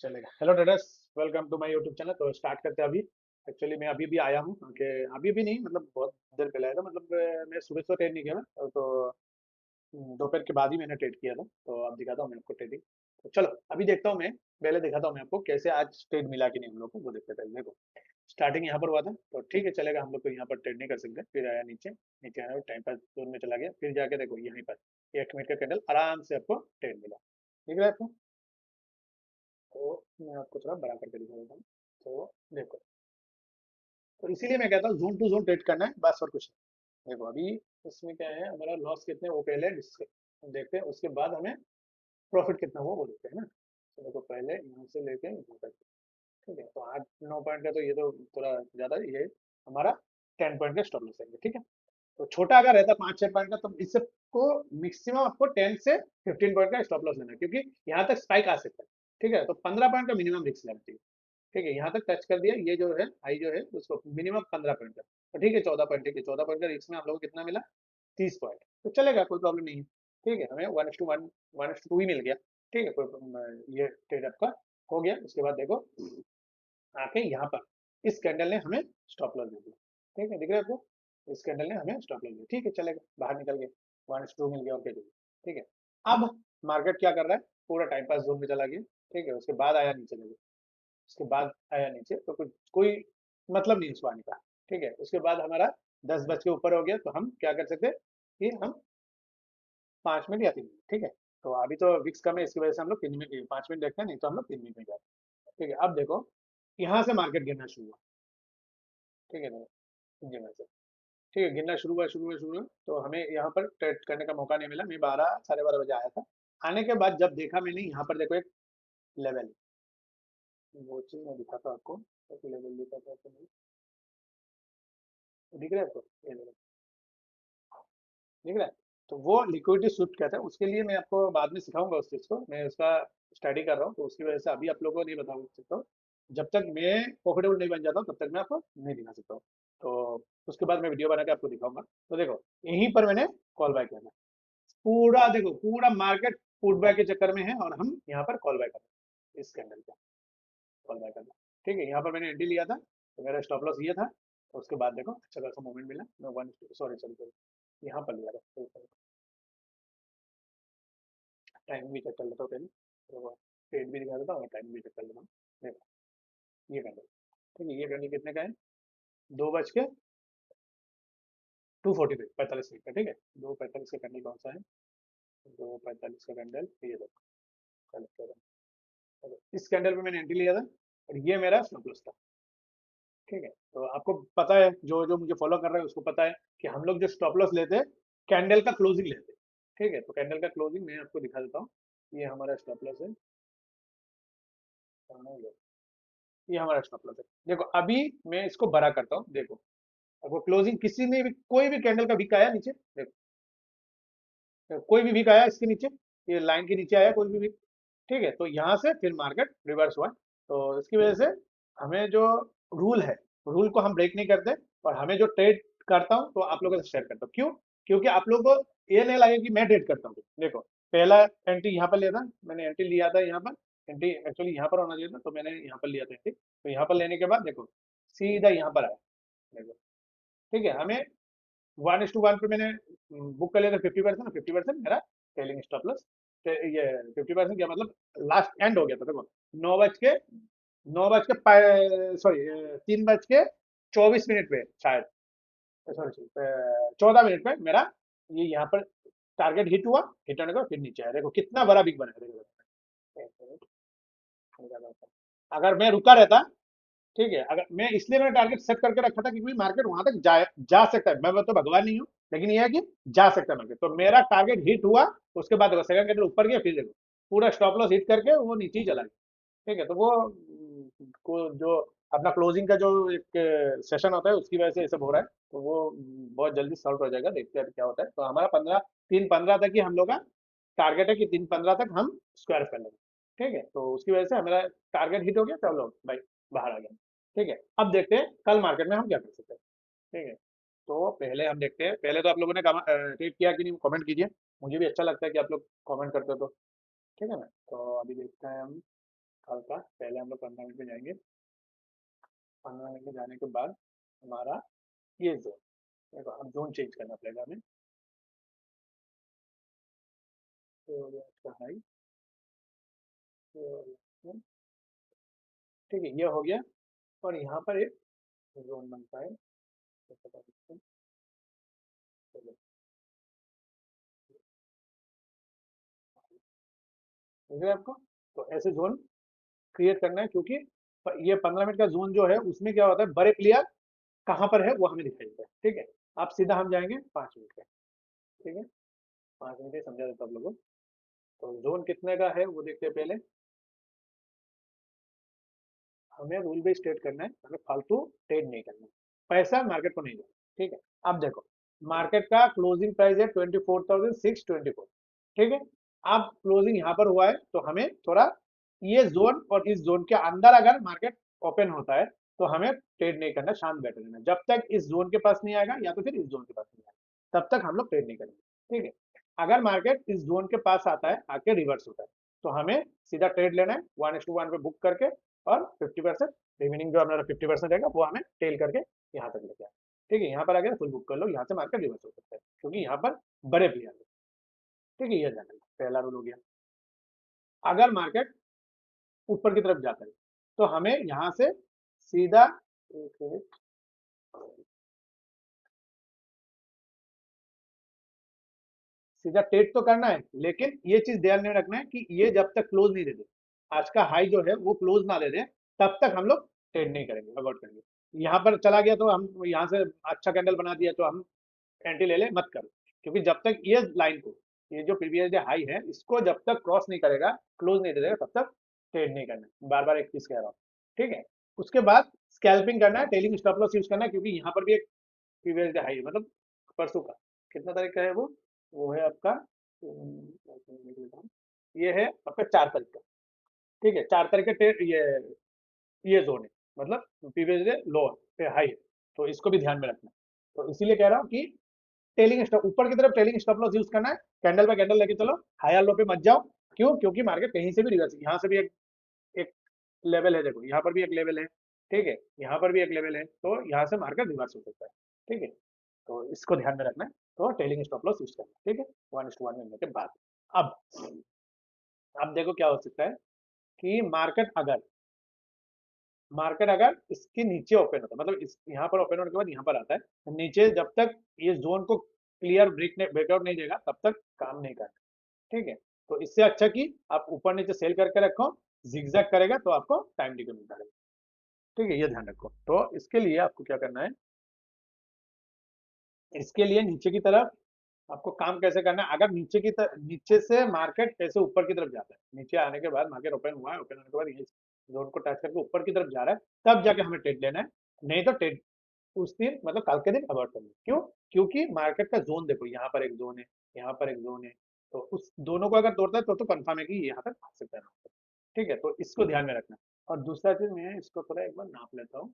चलेगा। Hello traders, welcome to my YouTube channel. तो start करते हैं अभी। एक्चुअली मैं अभी भी आया हूँ कि अभी भी नहीं, मतलब बहुत देर पहले आया था। मतलब मैं सुबह से ट्रेड नहीं किया ना, तो दोपहर के बाद ही मैंने ट्रेड किया था। तो अब दिखाता हूँ मैं आपको ट्रेडिंग। तो चलो अभी देखता हूँ मैं। पहले दिखाता हूँ मैं आपको कैसे आज ट्रेड मिला कि नहीं हम लोग को, वो देखते हैं। पहले देखो, स्टार्टिंग यहाँ पर हुआ था तो ठीक है, चलेगा। हम लोग को यहाँ पर ट्रेड नहीं कर सकते। फिर आया नीचे, नीचे आया टाइम पास जोन में चला गया। फिर जाके देखो यहीं पर 1 मिनट का कैंडल आराम से आपको ट्रेड मिला। ठीक है आपको। तो मैं आपको थोड़ा बड़ा करके दिखा देता हूँ। तो देखो, तो इसीलिए मैं कहता हूँ जोन टू जोन ट्रेड करना है, बस और कुछ नहीं। देखो अभी इसमें क्या है, हमारा लॉस कितने वो पहले देखते हैं, उसके बाद हमें प्रॉफिट कितना हुआ वो देखते हैं ना। तो देखो पहले यहाँ से लेके यहाँ तक, ठीक है। तो 8-9 पॉइंट का तो ये तो थोड़ा ज्यादा ये हमारा 10 पॉइंट का स्टॉप लॉस है, ठीक है। तो छोटा अगर रहता 5-6 पॉइंट का, तो इससे को मैक्सिमम आपको 10 से 15 पॉइंट का स्टॉप लॉस लेना है, क्योंकि यहाँ तक स्पाइक आ सकता है। ठीक है, तो 15 पॉइंट का मिनिमम रिस्क लेना चाहिए। ठीक है, यहाँ तक टच कर दिया, ये जो है हाई जो है उसको मिनिमम 15 पॉइंट का। तो ठीक है 14 पॉइंट, ठीक है 14 पॉइंट का रिस्क में हम लोग को कितना मिला, 30 पॉइंट। तो चलेगा, कोई प्रॉब्लम नहीं है। ठीक है, हमें 1:1 1:2 ही मिल गया। ठीक है, ये ट्रेड आपका हो गया। उसके बाद देखो आके यहाँ पर इस कैंडल ने हमें स्टॉप लॉस दे दिया। ठीक है, दिख रहा है आपको, इस कैंडल ने हमें स्टॉप लॉस दिया। ठीक है, चलेगा, बाहर निकल गए। 1:2 मिल गया और क्या चाहिए। ठीक है, अब मार्केट क्या कर रहा है, पूरा टाइम पास जोन में चला गया। ठीक है, उसके बाद आया नीचे देखो, उसके बाद आया नीचे, तो कुछ कोई मतलब नहीं उसको आने का। ठीक है, उसके बाद हमारा 10 बज के ऊपर हो गया, तो हम क्या कर सकते हैं कि हम 5 मिनट या 3 मिनट। ठीक है, तो अभी तो विक्स कम है, इसकी वजह से हम लोग 3 मिनट 5 मिनट देखते हैं, नहीं तो हम लोग 3 मिनट में जाते हैं। ठीक है, अब देखो यहाँ से मार्केट गिरना शुरू हुआ। ठीक है, देखो गिरना से, ठीक है, गिरना शुरू हुआ तो हमें यहाँ पर ट्रेड करने का मौका नहीं मिला। मैं 12 साढ़े 12 बजे आया था। आने के बाद जब देखा मैंने, यहाँ पर देखो एक लेवल, वो चीज मैं दिखाता हूँ आपको। एक लेवल दिखाता हूँ आपको, दिख रहा है आपको ये लेवल, दिख रहा है। तो वो लिक्विडिटी स्विफ्ट कहते हैं, उसके लिए मैं आपको बाद में सिखाऊंगा उस चीज़ को। मैं उसका स्टडी कर रहा हूँ, तो उसकी वजह से अभी आप लोगों को नहीं बता सकता हूँ। जब तक मैं प्रॉफिटेबल नहीं बन जाता हूँ तब तक मैं आपको नहीं दिखा सकता हूँ। तो उसके बाद मैं वीडियो बना के आपको दिखाऊंगा। तो देखो यहीं पर मैंने कॉल बैक किया था। पूरा देखो, पूरा मार्केट पुट बैक के चक्कर में है और हम यहाँ पर कॉल बैक कर रहे हैं, इस कैंडल पे कॉल बैक करना। ठीक है, यहाँ पर मैंने एंट्री लिया था, तो मेरा स्टॉप लॉस ये था। तो उसके बाद देखो अच्छा खासा मूवमेंट मिला। मैं वन सॉरी सॉरी सॉरी यहाँ पर लिया था। टाइम भी चेक कर लेता हूँ पहले, तो डेट भी दिखा देता हूँ और टाइम भी चेक कर लेता हूँ। देखो ये कैंडल, ठीक है, ये कैंडल कितने का है, 2:45 45 मिनट का। ठीक है, 2:45 का कैंडल कौन सा है, 2:45 का कैंडल ये देखो, कलेक्ट कर रहा हूँ। तो इस कैंडल पे मैंने एंट्री लिया था और ये मेरा स्टॉप लॉस था। ठीक है, तो आपको पता है, जो जो मुझे फॉलो कर रहे हैं उसको पता है कि हम लोग जो स्टॉप लॉस लेते हैं, कैंडल का क्लोजिंग लेते हैं। ठीक है, तो कैंडल का क्लोजिंग मैं आपको दिखा देता हूँ। ये हमारा स्टॉप लॉस है, ये हमारा स्टॉप लॉस है। देखो अभी मैं इसको बड़ा करता हूँ, देखो अब वो क्लोजिंग किसी ने भी, कोई भी कैंडल का वीक आया नीचे, देखो कोई भी वीक आया इसके नीचे, ये लाइन के नीचे आया कोई भी वीक। ठीक है, तो यहाँ से फिर मार्केट रिवर्स हुआ। तो इसकी वजह से हमें जो रूल है, रूल को हम ब्रेक नहीं करते। और हमें जो ट्रेड करता हूँ तो आप लोगों से शेयर करता हूँ, क्यों, क्योंकि आप लोगों को ये नहीं लगे कि मैं ट्रेड करता हूँ। देखो पहला एंट्री यहाँ पर लिया था, मैंने एंट्री लिया था यहाँ पर। एंट्री एक्चुअली यहाँ पर होना चाहिए था, तो मैंने यहाँ पर लिया था एंट्री। तो यहाँ पर लेने के बाद देखो सीधा यहाँ पर आया। देखो ठीक है, हमें 1:1 पे मैंने बुक कर लिया था 50%, 50% मेरा टेलिंग स्टॉप लॉस। ये 50% क्या मतलब, लास्ट एंड हो गया था। देखो 9 बज के सॉरी 3:24 मिनट पे शायद, सॉरी 14 मिनट पे मेरा ये यहाँ पर टारगेट हिट हुआ। हिट होने का फिर नीचे आया, देखो कितना बड़ा बिग बना है। देखो अगर मैं रुका रहता, ठीक है, अगर मैं, इसलिए मैंने टारगेट सेट करके रखा था क्योंकि मार्केट वहां तक जा सकता है। मैं तो भगवान नहीं हूँ, लेकिन ये है कि जा सकता है मार्केट। तो मेरा टारगेट हिट हुआ, उसके बाद देखो सेकंड कैंडल ऊपर गया, फिर देखो पूरा स्टॉप लॉस हिट करके वो नीचे ही चला गया। ठीक है, तो वो को जो अपना क्लोजिंग का जो एक सेशन होता है उसकी वजह से ये सब हो रहा है। तो वो बहुत जल्दी सॉल्व हो जाएगा, देखते हैं क्या होता है। तो हमारा 3:15 तक ही हम लोग का टारगेट है कि 3:15 तक हम स्क्वायर कर लेंगे। ठीक है, तो उसकी वजह से हमारा टारगेट हिट हो गया, चलो भाई बाहर आ गया। ठीक है, अब देखते हैं कल मार्केट में हम क्या कर सकते हैं। ठीक है, तो पहले हम देखते हैं, पहले तो आप लोगों ने ट्वीट किया कि नहीं, कमेंट कीजिए। मुझे भी अच्छा लगता है कि आप लोग कमेंट करते हो। तो ठीक है ना, तो अभी देखते हैं हम हल्का पहले हम लोग 15 मिनट में जाएंगे। 15 मिनट में जाने के बाद हमारा ये जोन, देखो अब जोन चेंज करना पड़ेगा हमें। तो ये इसका हाई, तो ठीक है, ये हो गया। और यहाँ पर एक जोन बनता है, तो बता सकते हैं। चलो, ठीक है आपको। तो ऐसे जोन क्रिएट करना है, क्योंकि ये 15 मिनट का जोन जो है उसमें क्या होता है, बड़े प्लेयर कहाँ पर है वो हमें दिखाई देता है। ठीक है, अब सीधा हम जाएंगे 5 मिनट पे। ठीक है, 5 मिनट ही समझा देता आप लोगों को। तो जोन कितने का है वो देखते हैं पहले। हमें रूल भी स्टेट करना है, हमें फालतू ट्रेड नहीं करना, पैसा मार्केट को नहीं देना। ठीक है, अब देखो मार्केट का क्लोजिंग प्राइस है 24,624। ठीक है, अब क्लोजिंग यहाँ पर हुआ है, तो हमें थोड़ा ये जोन और इस जोन के अंदर अगर मार्केट ओपन होता है तो हमें ट्रेड नहीं करना, शांत बैठे रहना, जब तक इस जोन के पास नहीं आएगा या तो फिर इस जोन के पास नहीं आएगा तब तक हम लोग ट्रेड नहीं करेंगे। ठीक है, अगर मार्केट इस जोन के पास आता है, आके रिवर्स होता है, तो हमें सीधा ट्रेड लेना है 1:1 पे बुक करके, और 50% रिमेनिंग जो हमारा 50% रहेगा वो हमें टेल करके यहाँ तक लेके आए। ठीक है, यहाँ पर आ गया फुल बुक कर लो, यहाँ से मार्केट रिवर्स हो सकता है क्योंकि यहाँ पर बड़े प्लेयर है। ठीक है, ये जाना पहला रूल हो गया। अगर मार्केट ऊपर की तरफ जाता है तो हमें यहाँ से सीधा, एक मिनट, सीधा ट्रेड तो करना है, लेकिन ये चीज ध्यान में रखना है कि ये जब तक क्लोज नहीं दे दे, आज का हाई जो है वो क्लोज ना दे दे, तब तक हम लोग ट्रेड नहीं करेंगे, अवॉइड करेंगे। यहाँ पर चला गया तो हम यहाँ से अच्छा कैंडल बना दिया तो हम एंटी ले ले, मत करो। क्योंकि जब तक ये लाइन को, ये जो प्रीवियस डे हाई है इसको जब तक क्रॉस नहीं करेगा, क्लोज नहीं दे देगा, तब तक ट्रेड नहीं करना। बार बार एक चीज कह रहा हूँ। ठीक है, उसके बाद स्कैल्पिंग करना है, टेलिंग स्टॉप लॉस यूज करना है, क्योंकि यहाँ पर भी एक प्रीवियस डे हाई है, मतलब परसों का, कितना तारीख का है वो है आपका, ये है आपका 4 तारीख का। ठीक है, 4 तारीख का ये जोन है, मतलब प्रीवियस डे लो है, हाई है, तो इसको भी ध्यान में रखना। तो इसीलिए कह रहा हूँ कि टेलिंग स्टॉप, ऊपर की तरफ टेलिंग स्टॉप लॉस यूज करना है, कैंडल बाय कैंडल लेके चलो, हायर लो पे मत जाओ। क्यों? क्योंकि मार्केट कहीं से भी रिवर्स, यहाँ से भी एक लेवल है, देखो यहाँ पर भी एक लेवल है। ठीक है, यहाँ पर भी एक लेवल है, तो यहाँ से मार्केट रिवर्स हो सकता है। ठीक है, तो इसको ध्यान में रखना है, तो टेलिंग स्टॉप लॉस यूज करना है। ठीक है, 1:1 मिलने के बाद अब अब देखो क्या हो सकता है कि मार्केट अगर इसके नीचे ओपन होता है, मतलब इस यहाँ पर ओपन होने के बाद यहाँ पर आता है, तो नीचे जब तक ये जोन को क्लियर ब्रेकआउट नहीं देगा तब तक काम नहीं करना। ठीक है, तो इससे अच्छा कि आप ऊपर नीचे सेल करके रखो, जिगजैग करेगा तो आपको टाइम टिके मिलता रहेगा। ठीक है, ये ध्यान रखो। तो इसके लिए आपको क्या करना है, इसके लिए नीचे की तरफ आपको काम कैसे करना है, अगर नीचे से मार्केट ऐसे ऊपर की तरफ जाता है, नीचे आने के बाद मार्केट ओपन हुआ है, ओपन होने के बाद ये जोन को टच करके ऊपर की तरफ जा रहा है, तब जाके हमें ट्रेड लेना है। नहीं तो ट्रेड उस दिन, मतलब कल के दिन अवॉइड करना है। क्यों? क्योंकि मार्केट का जोन देखो, यहाँ पर एक जोन है, यहाँ पर एक जोन है, तो उस दोनों को अगर तोड़ता है तो कंफर्म है कि यहाँ तक आ सकता है market। ठीक है, तो इसको ध्यान में रखना। और दूसरा चीज, मैं इसको थोड़ा एक बार नाप लेता हूँ।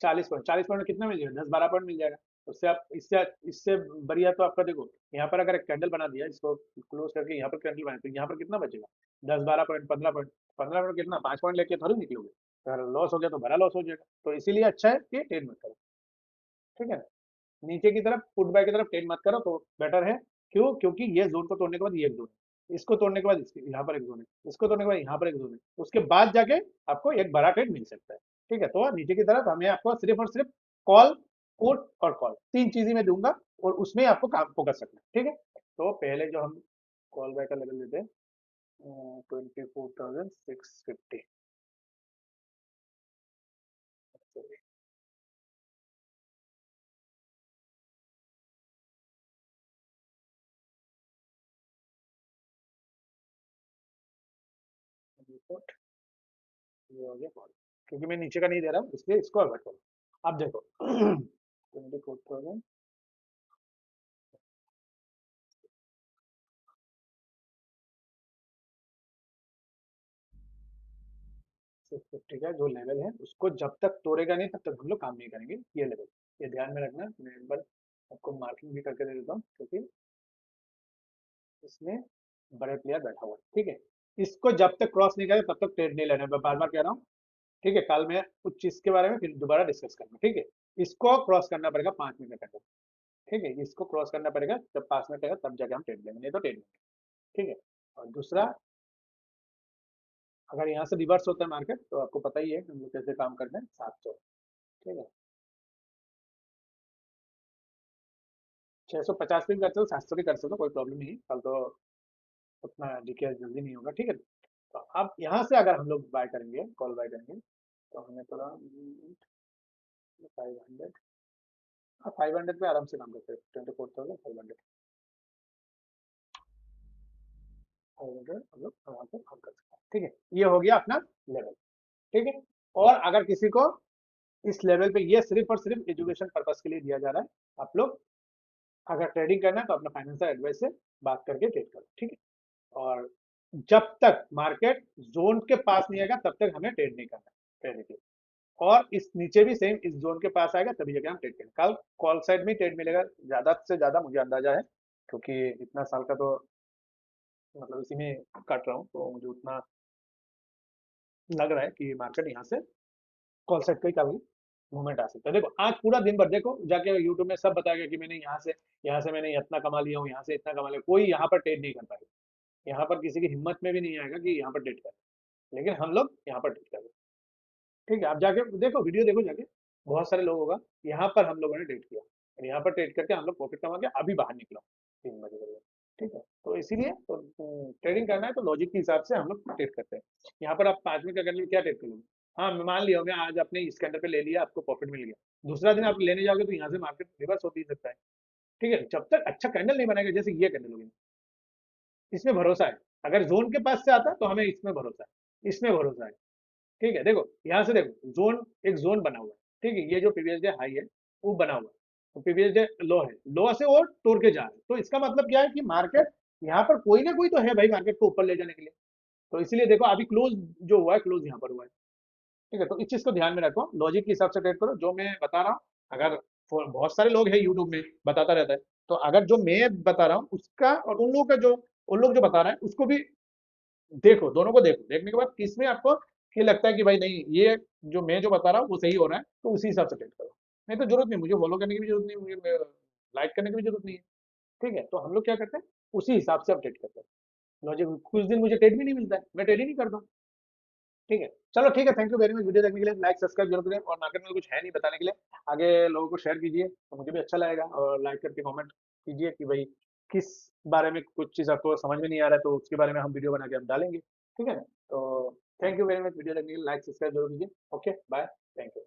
40 पॉइंट में कितना मिल जाएगा, 10-12 पॉइंट मिल जाएगा। उससे आप इससे इससे बढ़िया तो आपका देखो, यहाँ पर अगर एक कैंडल बना दिया, इसको क्लोज करके यहाँ पर कैंडल बना, तो यहाँ पर कितना बचेगा, 10-12 पॉइंट, 15 पॉइंट। 15 पॉइंट कितना, 5 पॉइंट लेके थोड़ी निकलोगे, अगर लॉस हो गया तो बड़ा लॉस हो जाएगा। तो इसीलिए अच्छा है कि ट्रेड मत करो। ठीक है ना, नीचे की तरफ पुट बाय की तरफ ट्रेड मत करो तो बेटर है। क्यों? क्योंकि ये जोन को तोड़ने के बाद ये एक जोन है, इसको तोड़ने के बाद यहाँ पर एक जोन है, इसको तोड़ने के बाद यहाँ पर एक जोन है, उसके बाद जाके आपको एक बड़ा ट्रेड मिल सकता है। ठीक है, तो नीचे की तरफ हमें आपको सिर्फ और सिर्फ कॉल, पुट और कॉल, तीन चीज ही मैं दूंगा, और उसमें आपको काम फोकस रखना है। ठीक है, तो पहले जो हम कॉल बाय का लेवल लेते हैं 24,650। ये हो गया कॉल, क्योंकि मैं नीचे का नहीं दे रहा हूँ इसलिए इसको अवॉइड करो। अब देखो 24,000 650 का जो लेवल है उसको जब तक तोड़ेगा नहीं तब तक हम लोग काम नहीं करेंगे, ये लेवल, ये ध्यान में रखना। मैं एक बार आपको मार्किंग भी करके दे देता हूँ, क्योंकि इसमें बड़े प्लेयर बैठा हुआ है, ठीक है। इसको जब तक क्रॉस नहीं करेगा तब तक ट्रेड नहीं लेना है, मैं बार बार कह रहा हूँ, ठीक है। कल मैं कुछ चीज के बारे में फिर दोबारा डिस्कस करना, ठीक है। इसको क्रॉस करना पड़ेगा 5 मिनट तक, ठीक है। इसको क्रॉस करना पड़ेगा, जब 5 मिनट तक तब जाके हम ट्रेड लेंगे, नहीं तो ट्रेड लेंगे, ठीक है। और दूसरा, अगर यहाँ से रिवर्स होता है मार्केट तो आपको पता ही है हम लोग कैसे काम करते हैं, 700, ठीक है। 650 भी कर सकते हो, 700 भी कर सकते हो, कोई प्रॉब्लम नहीं है, कल तो उतना डीके जल्दी नहीं होगा, ठीक है। तो अब यहाँ से अगर हम लोग बाय करेंगे, कॉल बाय करेंगे, तो हमें थोड़ा 500, हाँ 500 पे आराम से काम करते हैं, 24,500, 500 हम लोग आराम से काम कर सकते हैं, ठीक है। ये हो गया अपना लेवल, ठीक है। और अगर किसी को इस लेवल पे, ये सिर्फ और सिर्फ एजुकेशन पर्पस के लिए दिया जा रहा है, आप लोग अगर ट्रेडिंग करना है तो अपना फाइनेंशियल एडवाइस से बात करके ट्रेड करो, ठीक है। और जब तक मार्केट जोन के पास नहीं आएगा तब तक हमें ट्रेड नहीं करना, ट्रेड के। और इस नीचे भी सेम इस जोन के पास आएगा तभी जगह हम ट्रेड करें, कल कॉल साइड में ट्रेड मिलेगा ज्यादा से ज्यादा, मुझे अंदाजा है, क्योंकि इतना साल का तो मतलब इसी में काट रहा हूँ, तो मुझे उतना लग रहा है कि मार्केट यहाँ से कॉल साइड का ही काफी मूवमेंट आ सकता है। देखो आज पूरा दिन भर देखो जाके यूट्यूब में सब बताया गया कि मैंने यहाँ से मैंने इतना कमा लिया हूँ, यहाँ से इतना कमा लिया, कोई यहाँ पर ट्रेड नहीं कर पाएगा। यहाँ पर किसी की हिम्मत में भी नहीं आएगा कि यहाँ पर ट्रेड कर, लेकिन हम लोग यहाँ पर ट्रेड कर, ठीक है। आप जाके देखो, वीडियो देखो जाके, बहुत सारे लोग होगा, यहाँ पर हम लोगों ने ट्रेड किया और यहाँ पर ट्रेड करके हम लोग प्रॉफिट कमा के अभी बाहर निकला 3 बजे के लिए, ठीक है। तो इसीलिए तो ट्रेडिंग करना है तो लॉजिक के हिसाब से हम लोग ट्रेड करते हैं। यहाँ पर आप 5 मिनट का करने में क्या ट्रेड करोगे? हाँ मैं मान लिया, मैं आज आपने इस कैंडल पे ले लिया, आपको प्रॉफिट मिल गया, दूसरा दिन आप लेने जाओगे तो यहाँ से मार्केट रिवर्स हो भी सकता है, ठीक है। जब तक अच्छा कैंडल नहीं बनाएगा, जैसे ये कैंडल होगी, इसमें भरोसा है, अगर जोन के पास से आता है तो हमें इसमें भरोसा है, इसमें भरोसा है, ठीक है। देखो यहाँ से देखो, जोन एक जोन बना हुआ है, ठीक है। ये जो प्रीवियस डे हाई है वो बना हुआ है, तो प्रीवियस डे लो है, लो से वो तोड़ के जा रहा है, तो इसका मतलब क्या है कि मार्केट यहाँ पर कोई ना कोई तो है भाई मार्केट को ऊपर ले जाने के लिए। तो इसीलिए देखो अभी क्लोज जो हुआ है, क्लोज यहाँ पर हुआ है, ठीक है। तो इस चीज को ध्यान में रखो, लॉजिक के हिसाब से ट्रेड करो, जो मैं बता रहा हूँ। अगर बहुत सारे लोग हैं यूट्यूब में बताता रहता है, तो अगर जो मैं बता रहा हूँ उसका और उन लोगों का जो, उन लोग जो बता रहे हैं उसको भी देखो, दोनों को देखो, देखने के बाद किसमें आपको ये लगता है कि भाई नहीं ये जो मैं जो बता रहा हूँ वो सही हो रहा है, तो उसी हिसाब से ट्रेड करो। नहीं तो जरूरत नहीं, मुझे फॉलो करने की भी जरूरत नहीं, मुझे लाइक करने की भी जरूरत नहीं है, ठीक है। तो हम लोग क्या करते हैं, उसी हिसाब से हम ट्रेड करते हैं। लॉजिक, कुछ दिन मुझे ट्रेड भी नहीं मिलता है, मैं ट्रेड ही नहीं करता हूँ, ठीक है। चलो ठीक है, thank you very much video देखने के लिए, लाइक सब्सक्राइब जरूर करें, और मार्केट में कुछ है नहीं बताने के लिए, आगे लोगों को शेयर कीजिए तो मुझे भी अच्छा लगेगा, और लाइक करके कमेंट कीजिए कि भाई किस बारे में कुछ चीज़ आपको समझ में नहीं आ रहा है तो उसके बारे में हम वीडियो बना के हम डालेंगे, ठीक है। तो thank you very much video देखने के लिए, लाइक सब्सक्राइब जरूर कीजिए, ओके बाय, थैंक यू।